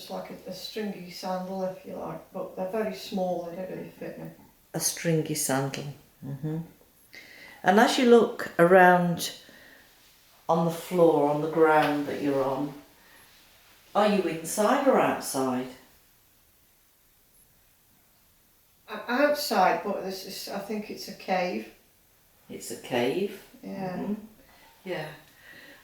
It's like a stringy sandal, if you like, but they're very small, they don't really fit me. A stringy sandal. And as you look around on the floor, on the ground that you're on, are you inside or outside? I'm outside, but I think it's a cave. It's a cave. Yeah. Yeah.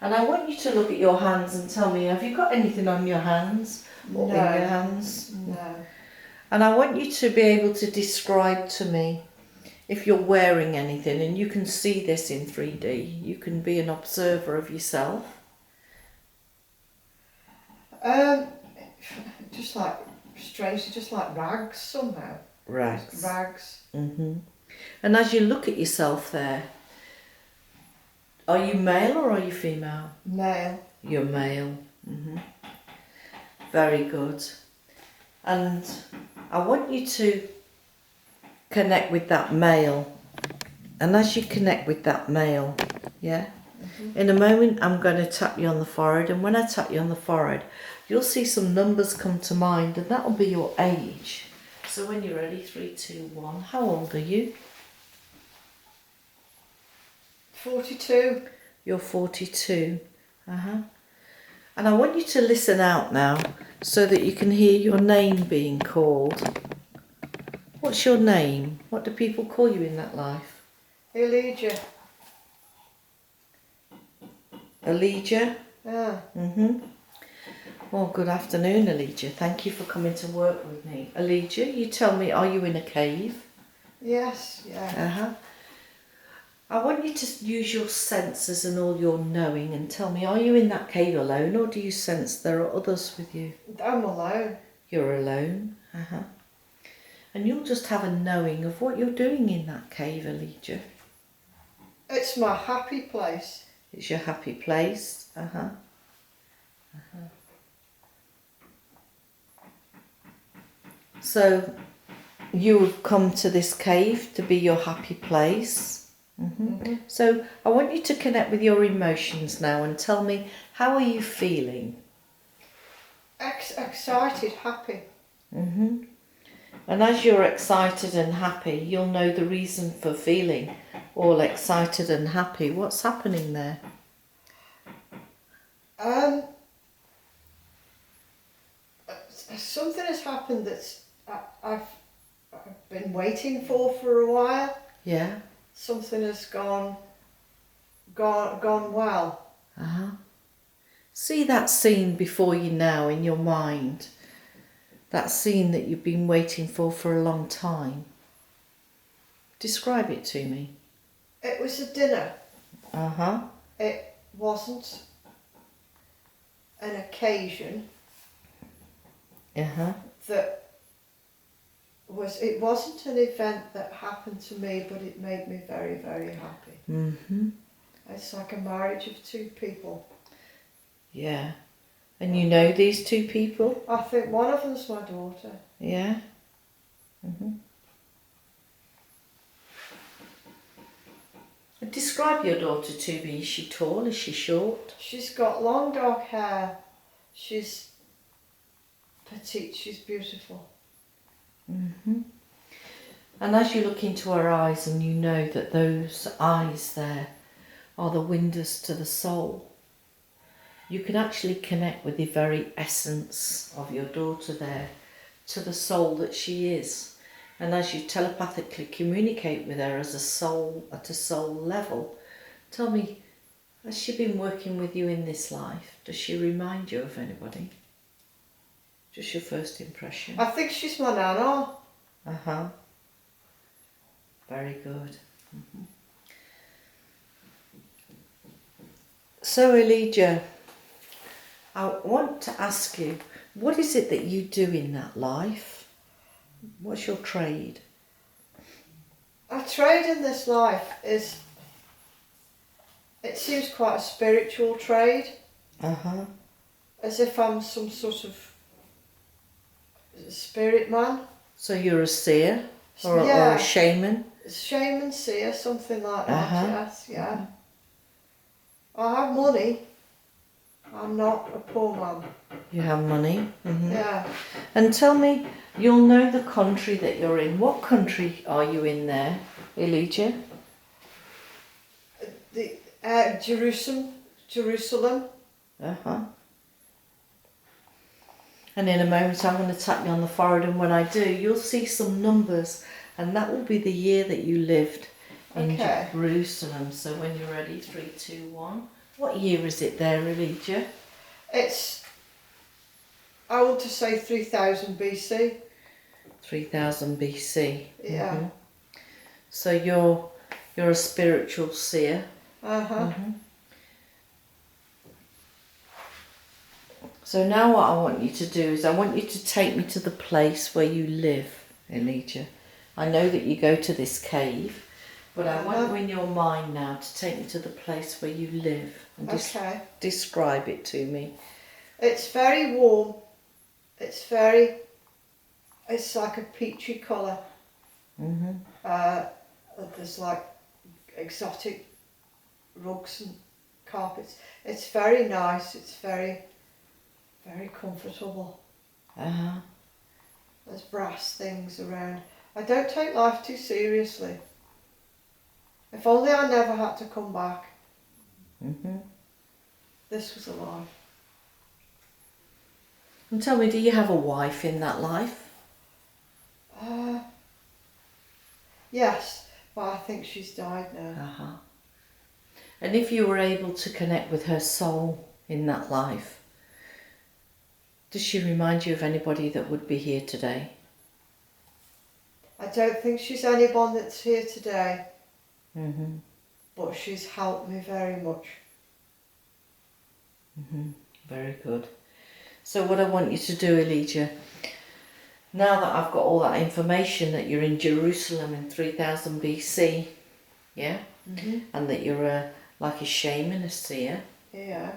And I want you to look at your hands and tell me, have you got anything on your hands or in your hands? No. And I want you to be able to describe to me if you're wearing anything, and you can see this in 3D. You can be an observer of yourself. Just like, strangely, just like rags somehow. Rags. Just rags. And as you look at yourself there, are you male or are you female? Male. You're male. Very good. And I want you to connect with that male. And as you connect with that male, yeah, in a moment I'm going to tap you on the forehead. And when I tap you on the forehead, you'll see some numbers come to mind, and that'll be your age. So when you're ready, 3, 2, 1. How old are you? 42. You're 42. And I want you to listen out now so that you can hear your name being called. What's your name? What do people call you in that life? Elijah. Elijah? Yeah. Well, good afternoon, Elijah. Thank you for coming to work with me. Elijah, you tell me, are you in a cave? Yes, yeah. I want you to use your senses and all your knowing and tell me, are you in that cave alone, or do you sense there are others with you? I'm alone. You're alone. And you'll just have a knowing of what you're doing in that cave, Elijah. It's my happy place. It's your happy place. So you have come to this cave to be your happy place. So I want you to connect with your emotions now and tell me, how are you feeling? Excited, happy. And as you're excited and happy, you'll know the reason for feeling all excited and happy. What's happening there? Something has happened that I've been waiting for a while. Yeah. Something has gone well. See that scene before you now in your mind. That scene that you've been waiting for a long time. Describe it to me. It was a dinner. It wasn't an occasion. It wasn't an event that happened to me, but it made me very, very happy. It's like a marriage of two people. Yeah. And you know these two people? I think one of them's my daughter. Yeah. Describe your daughter to me. Is she tall? Is she short? She's got long dark hair. She's petite. She's beautiful. And as you look into her eyes and you know that those eyes there are the windows to the soul, you can actually connect with the very essence of your daughter there, to the soul that she is. And as you telepathically communicate with her as a soul, at a soul level, tell me, has she been working with you in this life? Does she remind you of anybody? Just your first impression. I think she's my nana. Very good. So Elijah, I want to ask you, what is it that you do in that life? What's your trade? A trade in this life is, it seems quite a spiritual trade. As if I'm some sort of spirit man. So you're a seer or a shaman? Shaman, seer, something like that, yes, yeah. I have money. I'm not a poor man. You have money. Yeah. And tell me, you'll know the country that you're in. What country are you in there, Elijah? The Jerusalem. And in a moment I'm going to tap you on the forehead, and when I do, you'll see some numbers, and that will be the year that you lived in Jerusalem. So when you're ready, 3, 2, 1. What year is it there, Elijah? It's, I want to say 3000 BC. 3000 BC. Yeah. So you're a spiritual seer. So now what I want you to do is I want you to take me to the place where you live, Elijah. I know that you go to this cave, but I want you in your mind now to take me to the place where you live and describe it to me. It's very warm. It's like a peachy colour. There's like exotic rugs and carpets. It's very nice. It's very comfortable. There's brass things around. I don't take life too seriously. If only I never had to come back. This was a life. And tell me, do you have a wife in that life? Yes, but I think she's died now. And if you were able to connect with her soul in that life, does she remind you of anybody that would be here today? I don't think she's anyone that's here today. But she's helped me very much. Very good. So what I want you to do, Elijah, now that I've got all that information that you're in Jerusalem in 3000 BC, yeah? And that you're like a shaman, a seer. Yeah.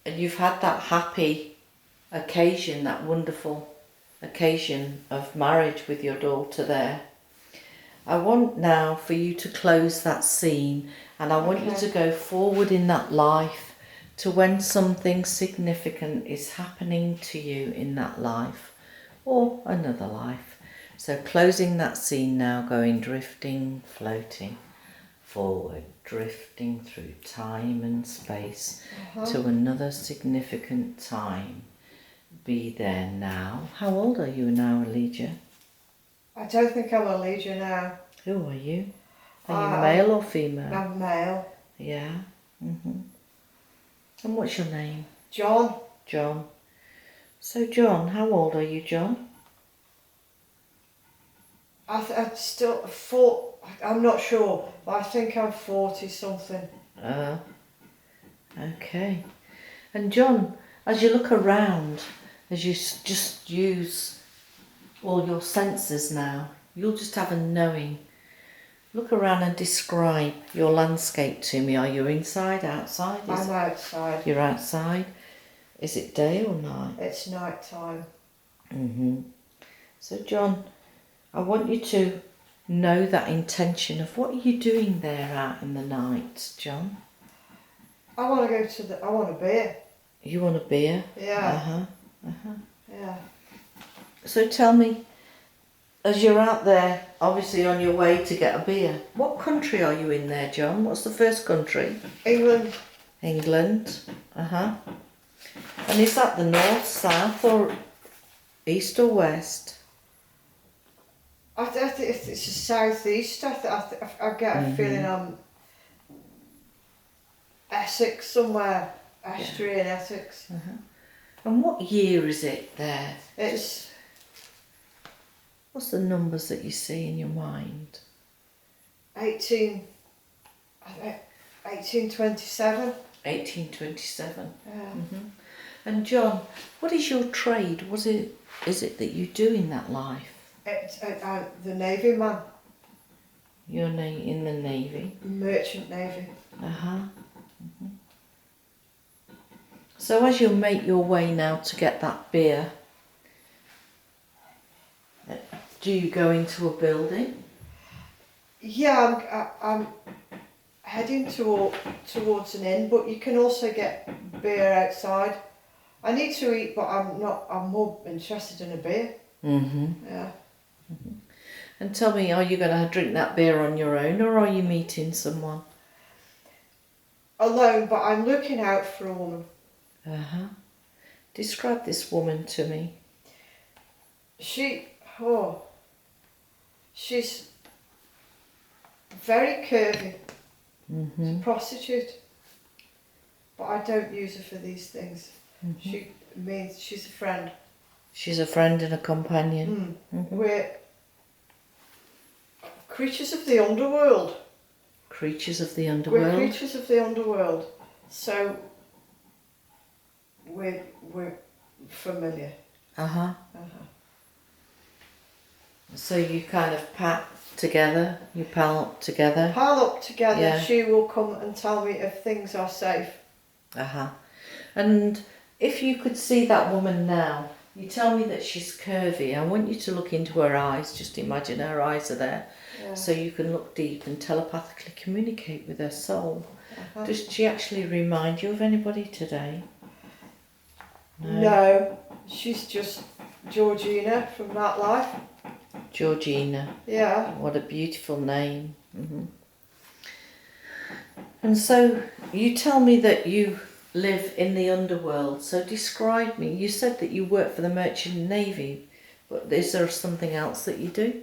And you've had that happy occasion, that wonderful occasion of marriage with your daughter there. I want now for you to close that scene, and I want you to go forward in that life to when something significant is happening to you in that life or another life. So closing that scene now, going drifting, floating forward, drifting through time and space to another significant time. Be there now. How old are you now, Elijah? I don't think I'm Elijah now. Who are you? Are you male or female? I'm male. Yeah. And what's your name? John. John. So John, how old are you, John? I'm not sure, but I think I'm 40 something. Okay. And John, as you look around, as you just use all your senses now, you'll just have a knowing. Look around and describe your landscape to me. Are you inside, outside? I'm outside. You're outside. Is it day or night? It's night time. So John, I want you to know that intention of what are you doing there out in the night, John? I want a beer. You want a beer? Yeah. Yeah. So tell me, as you're out there, obviously on your way to get a beer, what country are you in there, John? What's the first country? England. England. And is that the north, south, or east or west? I think it's the southeast. I get a feeling I'm Essex somewhere. Estuary in Essex. And what year is it there? What's the numbers that you see in your mind? 1827. 1827. Yeah. And John, what is your trade? Is it that you do in that life? It's the Navy man. You're in the Navy? Merchant Navy. So as you make your way now to get that beer, do you go into a building? Yeah, I'm heading towards an inn, but you can also get beer outside. I need to eat, but I'm more interested in a beer. Yeah. And tell me, are you going to drink that beer on your own, or are you meeting someone? Alone, but I'm looking out for a woman. Describe this woman to me. She's very curvy. She's a prostitute, but I don't use her for these things. She means she's a friend. She's a friend and a companion. We're creatures of the underworld. Creatures of the underworld. We're creatures of the underworld, so we're familiar. So you kind of pal up together. Pile up together. Yeah. She will come and tell me if things are safe. And if you could see that woman now, you tell me that she's curvy. I want you to look into her eyes. Just imagine her eyes are there. Yeah. So you can look deep and telepathically communicate with her soul. Does she actually remind you of anybody today? No, she's just Georgina from that life. Georgina. Yeah. What a beautiful name. And so you tell me that you live in the underworld. So describe me. You said that you work for the Merchant Navy, but is there something else that you do?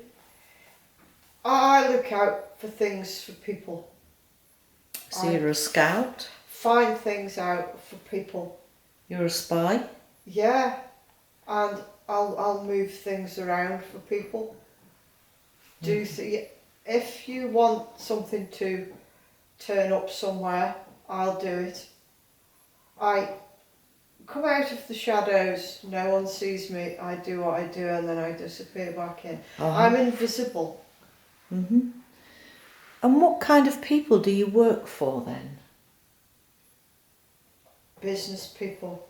I look out for things for people. So you're a scout? Find things out for people. You're a spy? Yeah, and I'll move things around for people. If you want something to turn up somewhere, I'll do it. I come out of the shadows, no one sees me, I do what I do, and then I disappear back in. I'm invisible. And what kind of people do you work for then? Business people.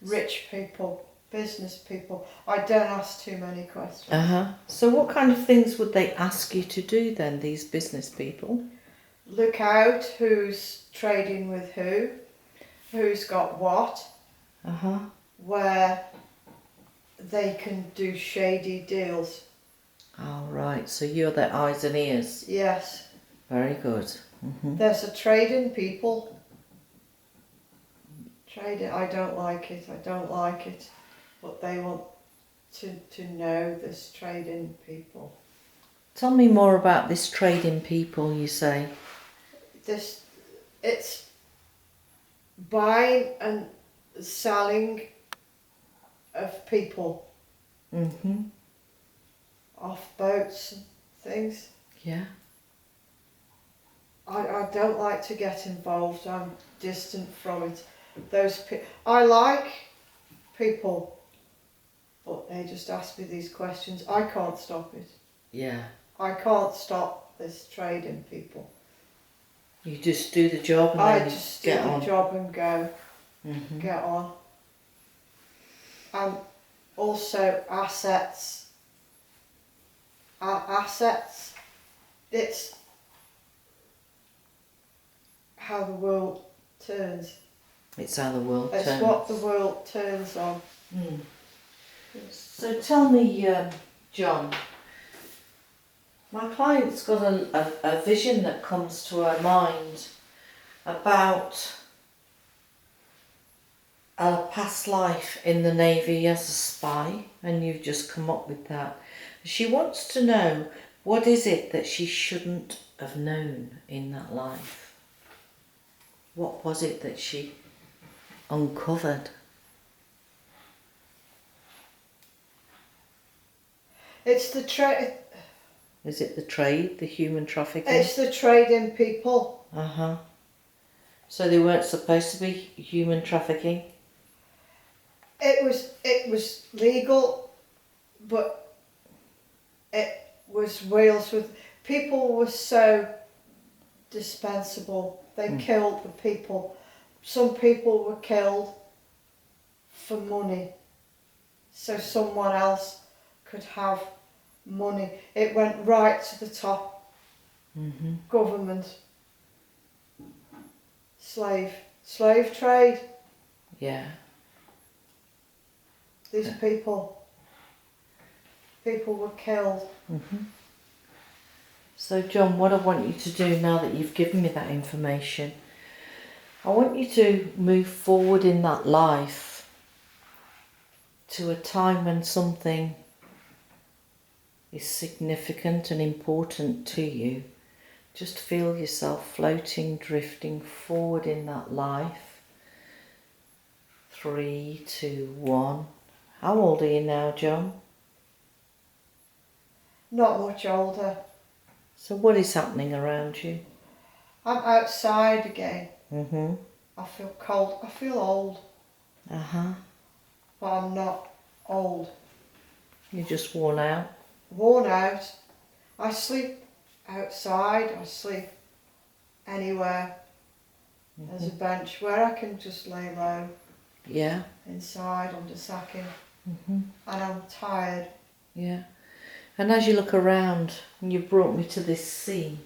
Rich people. Business people. I don't ask too many questions. So what kind of things would they ask you to do then, these business people? Look out who's trading with who's got what, where they can do shady deals. Oh, right. So you're their eyes and ears. Yes. Very good. There's a trade in people. I don't like it, but they want to know this trade in people. Tell me more about this trade in people, you say. It's buying and selling of people. Off boats and things. Yeah. I don't like to get involved. I'm distant from it. I like people, but they just ask me these questions. I can't stop it. Yeah. I can't stop this trade in people. You just do the job and then just do the job and go. Get on. And also assets. Assets. It's how the world turns. It's how the world turns. It's what the world turns on. So tell me, John, my client's got a vision that comes to her mind about a past life in the Navy as a spy, and you've just come up with that. She wants to know, what is it that she shouldn't have known in that life? What was it that she uncovered? It's the trade. Is it the trade, the human trafficking? It's the trade in people. So they weren't supposed to be human trafficking? It was legal, but it was Wales with people were so dispensable. They killed the people. Some people were killed for money, so someone else could have money. It went right to the top government, slave trade. Yeah. These people were killed. So John, what I want you to do now that you've given me that information, I want you to move forward in that life to a time when something is significant and important to you. Just feel yourself floating, drifting forward in that life. 3, 2, 1. How old are you now, John? Not much older. So what is happening around you? I'm outside again. Mm-hmm. I feel cold. I feel old. Uh-huh. But I'm not old. You're just worn out? Worn out. I sleep outside. I sleep anywhere. There's a bench where I can just lay low. Yeah. Inside under sacking. And I'm tired. Yeah. And as you look around, and you brought me to this scene,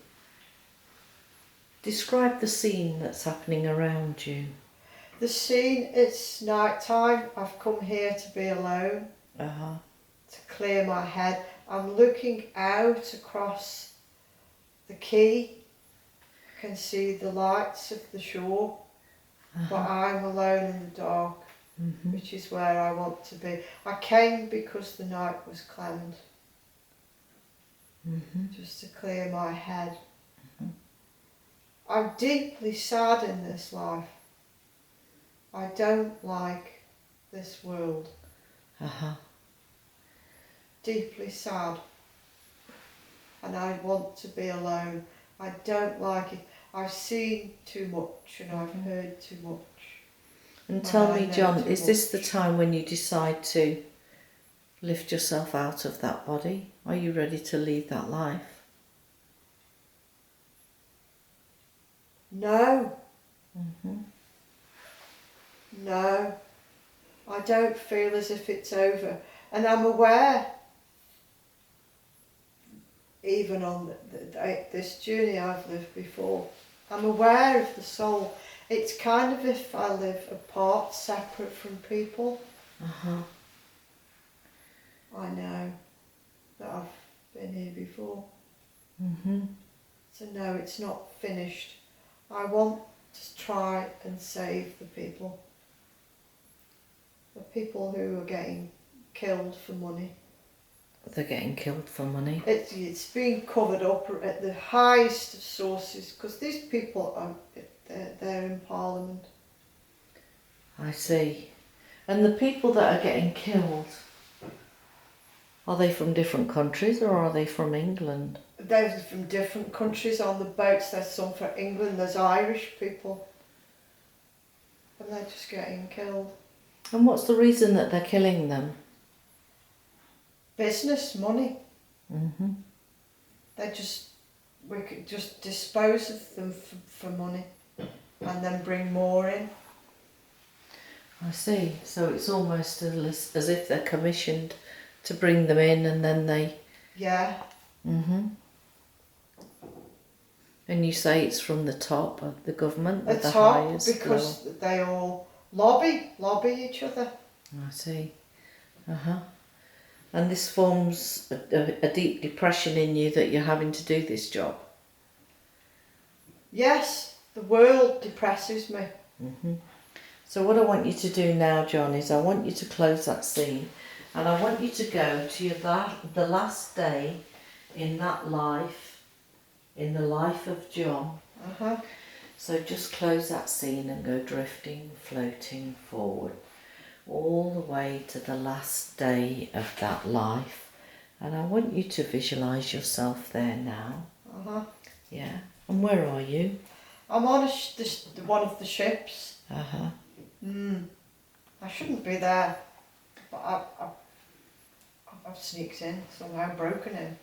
describe the scene that's happening around you. The scene, it's night time. I've come here to be alone. Uh-huh. To clear my head. I'm looking out across the quay. I can see the lights of the shore. But I'm alone in the dark, which is where I want to be. I came because the night was cleansed. Just to clear my head. I'm deeply sad in this life. I don't like this world. Deeply sad. And I want to be alone. I don't like it. I've seen too much and I've heard too much. And tell me, John, is this the time when you decide to lift yourself out of that body? Are you ready to leave that life? No. No. I don't feel as if it's over. And I'm aware, even on this journey I've lived before, I'm aware of the soul. It's kind of if I live apart, separate from people. I know that I've been here before. So no, it's not finished. I want to try and save the people. The people who are getting killed for money. They're getting killed for money. It's being covered up at the highest of sources because these people are they're in Parliament. I see. And the people that are getting killed, are they from different countries or are they from England? They're from different countries on the boats. There's some from England, there's Irish people. And they're just getting killed. And what's the reason that they're killing them? Business, money. We could just dispose of them for money and then bring more in. I see. So it's almost as if they're commissioned to bring them in and then they... Yeah. And you say it's from the top of the government? The top, because they all lobby each other. I see. And this forms a deep depression in you that you're having to do this job? Yes, the world depresses me. So what I want you to do now, John, is I want you to close that scene and I want you to go to the last day in that life, in the life of John. So just close that scene and go drifting, floating forward, all the way to the last day of that life. And I want you to visualise yourself there now. Yeah. And where are you? I'm on one of the ships. I shouldn't be there, but I've sneaked in, somehow broken in.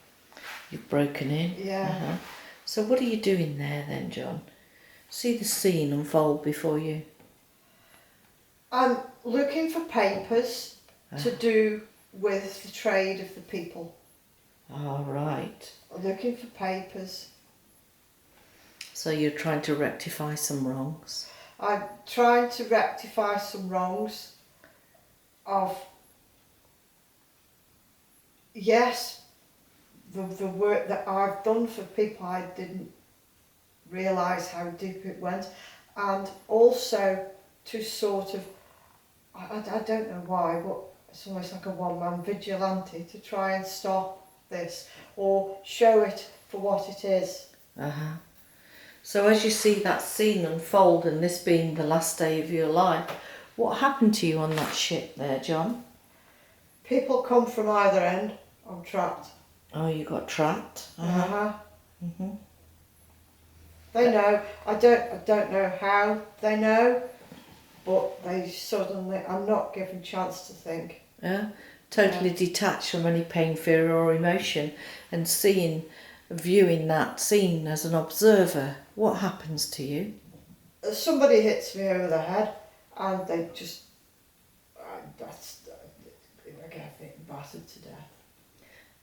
You've broken in? Yeah. So what are you doing there then, John? See the scene unfold before you. I'm looking for papers to do with the trade of the people. All right. I'm looking for papers. So you're trying to rectify some wrongs. I'm trying to rectify some wrongs of, yes, the work that I've done for people. I didn't realise how deep it went, and also to sort of, I don't know why, but it's almost like a one-man vigilante to try and stop this or show it for what it is. Uh-huh. So as you see that scene unfold and this being the last day of your life, what happened to you on that ship there, John? People come from either end. I'm trapped. Oh, you got trapped? Uh-huh. Mm-hmm. They know. I don't know how they know, but they suddenly, I'm not given chance to think. Yeah, totally detached from any pain, fear or emotion, and viewing that scene as an observer. What happens to you? Somebody hits me over the head and they just, I get battered to death.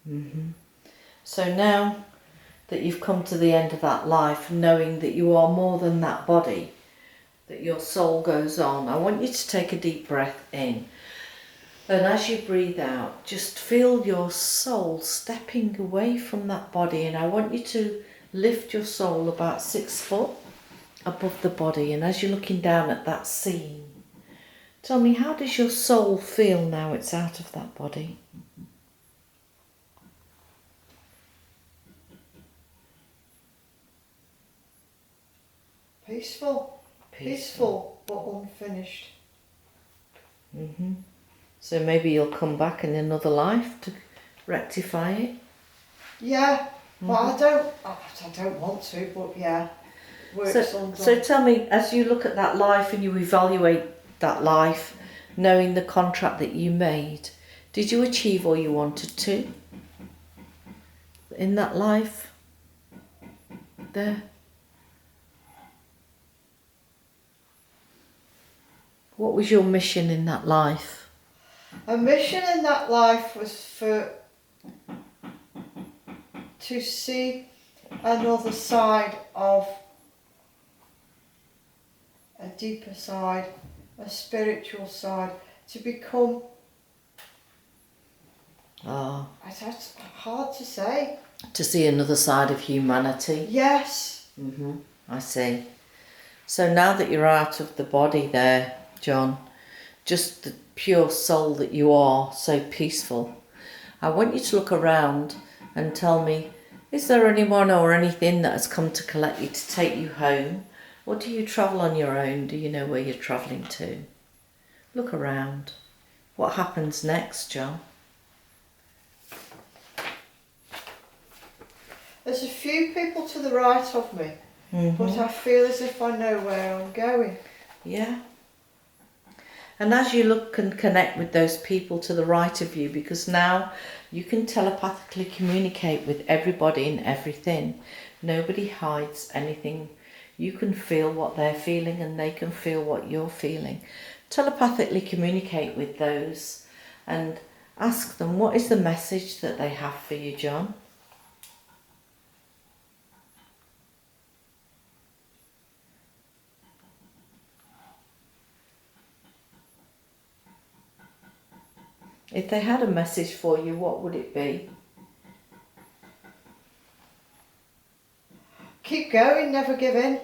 Mm-hmm. So now that you've come to the end of that life, knowing that you are more than that body, that your soul goes on, I want you to take a deep breath in. And as you breathe out, just feel your soul stepping away from that body. And I want you to lift your soul about 6 foot above the body. And as you're looking down at that scene, tell me, how does your soul feel now it's out of that body? Peaceful, but unfinished. Mm-hmm. So maybe you'll come back in another life to rectify it? Yeah, but I don't want to, but yeah. So tell me, as you look at that life and you evaluate that life, knowing the contract that you made, did you achieve all you wanted to in that life there? What was your mission in that life? A mission in that life was to see another side of a deeper side, a spiritual side, to become, it's hard to say. To see another side of humanity? Yes. Mm-hmm. I see. So now that you're out of the body there, John, just the pure soul that you are, so peaceful, I want you to look around and tell me, is there anyone or anything that has come to collect you to take you home? Or do you travel on your own? Do you know where you're travelling to? Look around. What happens next, John? There's a few people to the right of me, but I feel as if I know where I'm going. Yeah. And as you look and connect with those people to the right of you, because now you can telepathically communicate with everybody and everything. Nobody hides anything. You can feel what they're feeling and they can feel what you're feeling. Telepathically communicate with those and ask them, what is the message that they have for you, John? If they had a message for you, what would it be? Keep going, never give in.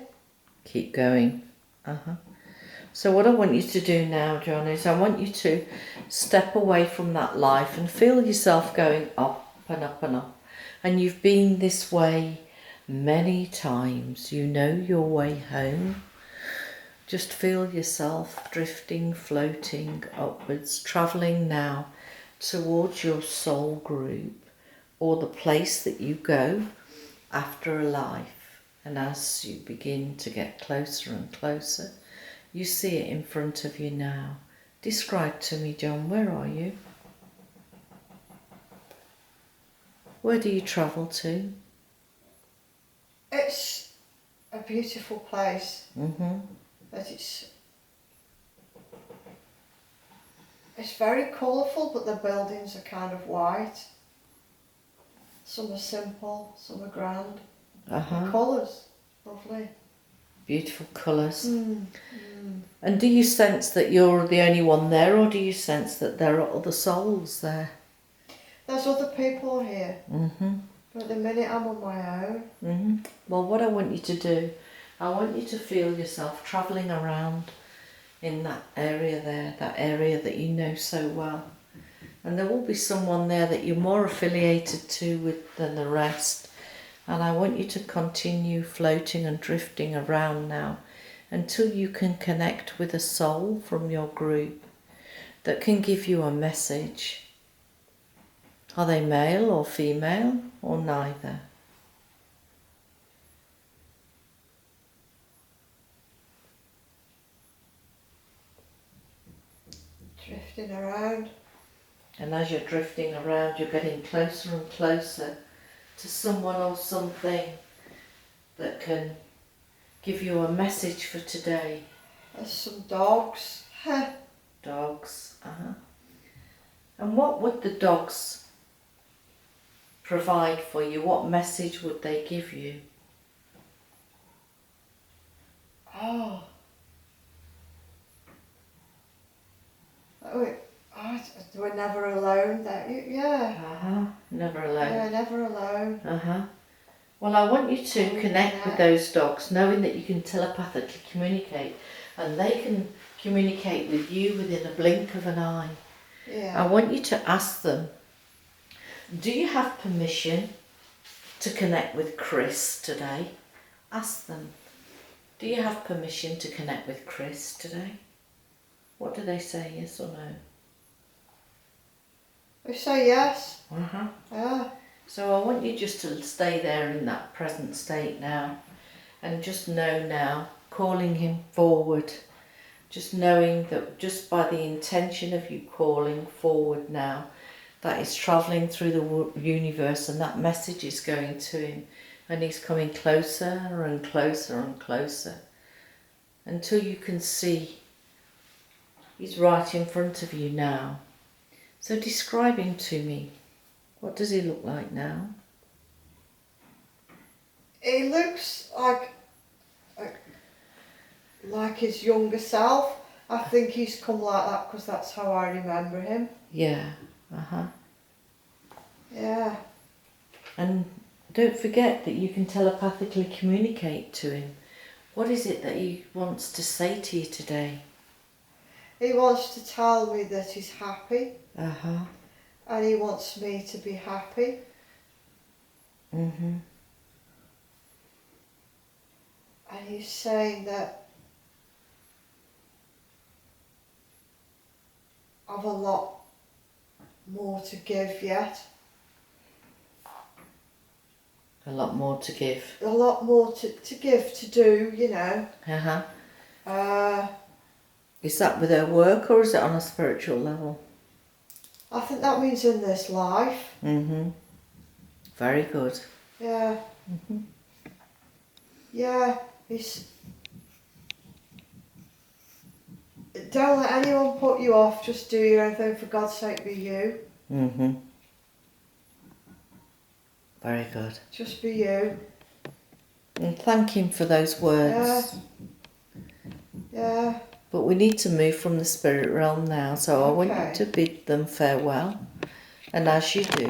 Keep going. So what I want you to do now, John, is I want you to step away from that life and feel yourself going up and up and up. And you've been this way many times. You know your way home. Just feel yourself drifting, floating upwards, travelling now towards your soul group or the place that you go after a life. And as you begin to get closer and closer, you see it in front of you now. Describe to me, John, where are you? Where do you travel to? It's a beautiful place. But it's very colourful, but the buildings are kind of white. Some are simple, some are grand. The colours. Lovely. Beautiful colours. Mm. And do you sense that you're the only one there, or do you sense that there are other souls there? There's other people here. Mm-hmm. But at the minute I'm on my own. Mm-hmm. Well, what I want you to do, I want you to feel yourself travelling around in that area there, that area that you know so well. And there will be someone there that you're more affiliated to than the rest. And I want you to continue floating and drifting around now until you can connect with a soul from your group that can give you a message. Are they male or female or neither? Drifting around. And as you're drifting around, you're getting closer and closer to someone or something that can give you a message for today. There's some dogs. Dogs, And what would the dogs provide for you? What message would they give you? Oh. We're never alone. Yeah. Never alone. Yeah, never alone. Well, I want you to connect with those dogs, knowing that you can telepathically communicate, and they can communicate with you within a blink of an eye. Yeah. I want you to ask them, do you have permission to connect with Chris today? Ask them, do you have permission to connect with Chris today? What do they say, yes or no? They say yes. Yeah. So I want you just to stay there in that present state now, and just know now, calling him forward, just knowing that just by the intention of you calling forward now, that is travelling through the universe, and that message is going to him, and he's coming closer and closer and closer until you can see he's right in front of you now. So describe him to me. What does he look like now? He looks like his younger self. I think he's come like that because that's how I remember him. Yeah. Yeah. And don't forget that you can telepathically communicate to him. What is it that he wants to say to you today? He wants to tell me that he's happy. And he wants me to be happy. And he's saying that I've a lot more to give yet. A lot more to give. A lot more to give, to do, you know. Is that with her work, or is it on a spiritual level? I think that means in this life. Very good. Yeah. Yeah, don't let anyone put you off, just do your own thing, for God's sake, be you. Very good. Just be you. And thank him for those words. Yeah. But we need to move from the spirit realm now, so I want you to bid them farewell. And as you do,